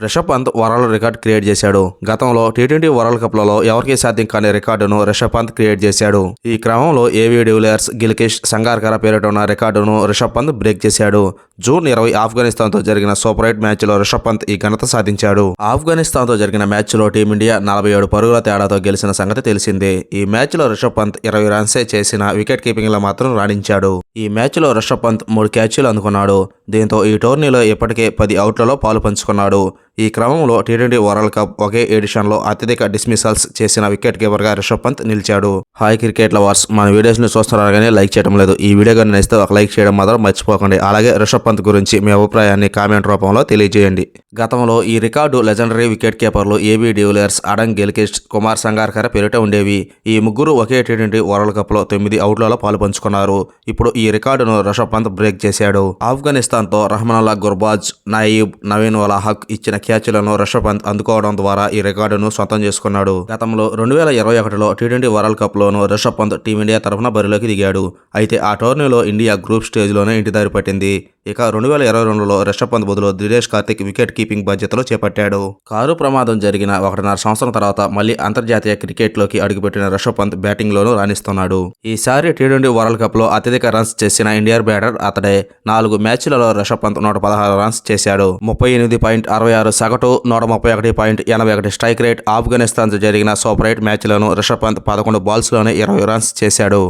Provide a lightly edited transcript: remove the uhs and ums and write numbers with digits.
Rishabh Pant world record create చేశాడు. గతంలో T20 world కప్లలో ఎవరికీ సాధ్యం కాని రికార్డును రిషబ్ పంత్ క్రియేట్ చేశాడు. ఈ క్రమంలో ఏవీ డివిలియర్స్, గిల్క్రిస్ట్ సంగార్కర్ పేరిట ఉన్న రికార్డును రిషబ్ పంత్ బ్రేక్ చేశాడు. జూన్ 20 ఆఫ్ఘనిస్తాన్తో జరిగిన సూపర్ 8 మ్యాచ్లో రిషబ్ పంత్ ఈ ఘనత సాధించాడు. ఆఫ్ఘనిస్తాన్తో జరిగిన మ్యాచ్లో టీమిండియా 47 పరుగుల తేడాతో గెలిచిన సంగతి తెలిసిందే. ఈ మ్యాచ్లో రిషబ్ పంత్ 20 రన్సే చేసిన వికెట్ కీపింగ్లో మాత్రం రాణించాడు. ఈ మ్యాచ్లో రిషబ్ పంత్ 3 క్యాచ్లు అందుకున్నాడు. దీంతో ఈ టోర్నీలో ఇప్పటికే 10 అవుట్లలో పాలు పంచుకున్నాడు. ఈ క్రమంలో టీ20 వరల్డ్ కప్ ఒకే ఎడిషన్లో అత్యధిక డిస్మిసల్స్ చేసిన వికెట్ కీపర్గా రిషబ్ పంత్ నిలిచాడు. హాయ్ క్రికెట్ లవర్స్, మన వీడియోస్ని చూస్తున్నారు కానీ లైక్ చేయడం లేదు. ఈ వీడియో కానీ నచ్చితే ఒక లైక్ చేయడం మాత్రం మర్చిపోకండి. అలాగే రిషబ్ పంత్ గురించి మీ అభిప్రాయాన్ని కామెంట్ రూపంలో తెలియజేయండి. గతంలో ఈ రికార్డు లెజెండరీ వికెట్ కీపర్లు AB de Villiers, Adam Gilchrist, Kumar Sangakkara పేరిట ఉండేవి. ఈ ముగ్గురు ఒకే టీ20 వరల్డ్ కప్లో 9 అవుట్లలో పాలు పంచుకున్నారు. ఇప్పుడు ఈ రికార్డును రిషబ్ పంత్ బ్రేక్ చేశాడు. ఆఫ్ఘనిస్తాన్తో రహమానుల్లా గుర్బాజ్, నాయీబ్, నవీన్ ఉల్ హక్ ఇచ్చిన క్యాచ్లను రిషబ్ పంత్ అందుకోవడం ద్వారా ఈ రికార్డును సొంతం చేసుకున్నాడు. గతంలో 2021లో టీ20 వరల్డ్ కప్లోనూ రిషబ్ పంత్ టీమిండియా తరఫున బరిలోకి దిగాడు. అయితే ఆ టోర్నీలో ఇండియా గ్రూప్ స్టేజ్లోనే ఇంటిదారి పట్టింది. ఇక 2022లో రిషబ్ పంత్ బదులు దినేష్ కార్తిక్ వికెట్ కీపింగ్ బాధ్యతలు చేపట్టాడు. కారు ప్రమాదం జరిగిన 1.5 సంవత్సరం తర్వాత మళ్లీ అంతర్జాతీయ క్రికెట్లోకి అడుగుపెట్టిన రిషబ్ పంత్ బ్యాటింగ్లోనూ రాణిస్తున్నాడు. ఈసారి టీ20 వరల్డ్ కప్లో అత్యధిక రన్స్ చేసిన ఇండియన్ బ్యాటర్ అతడే. 4 మ్యాచ్లలో రిషబ్ పంత్ 116 రన్స్ చేశాడు. 38.66 సగటు, 131.81 స్ట్రైక్ రేట్. ఆఫ్ఘనిస్తాన్ జరిగిన సూపర్ 8 మ్యాచ్లను రిషబ్ పంత్ 11 బాల్స్లోనే 20 రన్స్ చేశాడు.